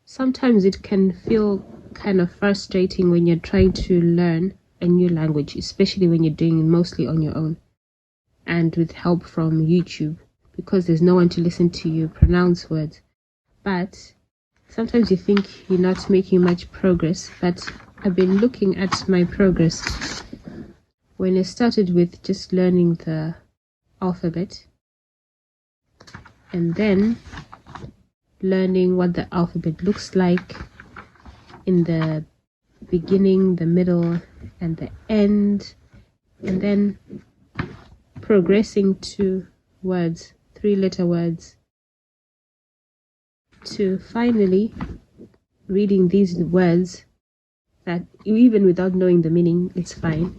Sometimes it can feel kind of frustrating when you're trying to learn a new language, especially when you're doing it mostly on your own and with help from YouTube, because there's no one to listen to you pronounce words. But sometimes you think you're not making much progress, but I've been looking at my progress. When I started with just learning the alphabet and then learning what the alphabet looks like in the beginning, the middle, and the end, and then progressing to words, 3-letter words, to finally reading these words that even without knowing the meaning, it's fine.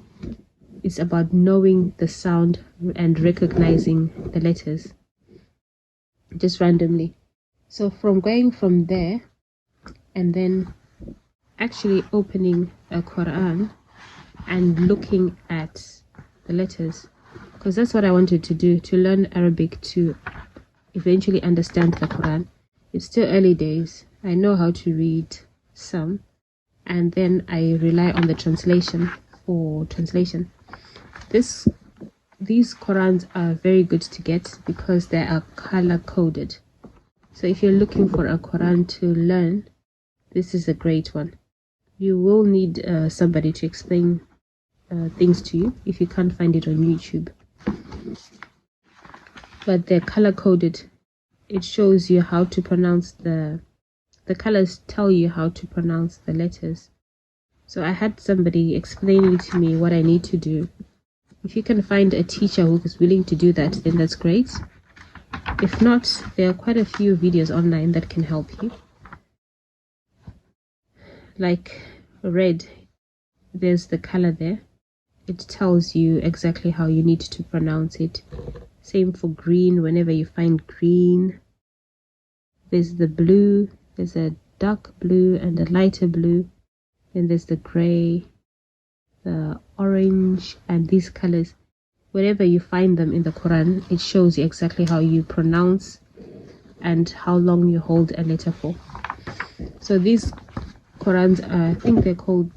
It's about knowing the sound and recognizing the letters just randomly. So from going from there and then actually opening a Quran and looking at the letters, because that's what I wanted to do, to learn Arabic to eventually understand the Quran. It's still early days. I know how to read some, and then I rely on the translation for translation. These Qurans are very good to get because they are color coded. So if you're looking for a Quran to learn, this is a great one. You will need somebody to explain things to you if you can't find it on YouTube. But they're color coded. It shows you how to pronounce the colors tell you how to pronounce the letters. So I had somebody explaining to me what I need to do. If you can find a teacher who is willing to do that, then that's great. If not, there are quite a few videos online that can help you. Like red, there's the color there. It tells you exactly how you need to pronounce it. Same for green, whenever you find green. There's the blue, there's a dark blue and a lighter blue. Then there's the gray, the orange, and these colors. Wherever you find them in the Quran, it shows you exactly how you pronounce and how long you hold a letter for. So these Qurans are, I think they're called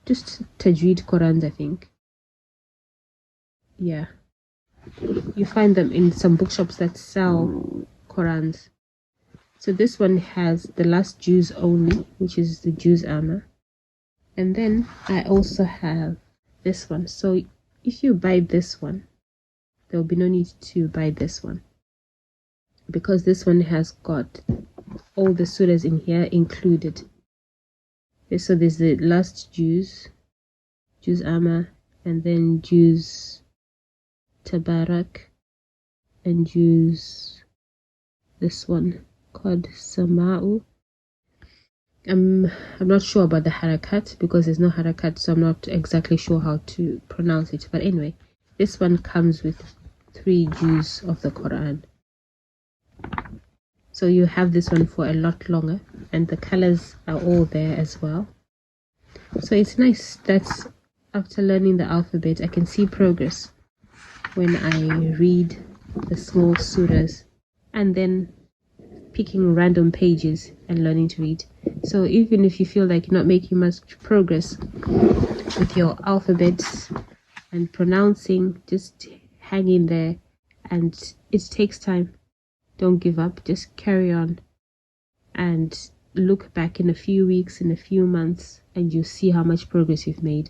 just Tajweed Qurans, I think. Yeah. You find them in some bookshops that sell Qurans. So this one has the last juz only, which is the juz amma. And then I also have this one. So if you buy this one, there will be no need to buy this one, because this one has got all the surahs in here included. So there's the last juz amma, and then juz tabarak, and juz this one called sama'u. I'm not sure about the harakat because there's no harakat, so I'm not exactly sure how to pronounce it. But anyway, this one comes with 3 juz of the Quran. So you have this one for a lot longer, and the colors are all there as well. So it's nice that after learning the alphabet, I can see progress when I read the small surahs and then picking random pages and learning to read. So even if you feel like you're not making much progress with your alphabets and pronouncing, just hang in there, and it takes time. Don't give up, just carry on and look back in a few weeks, in a few months, and you'll see how much progress you've made.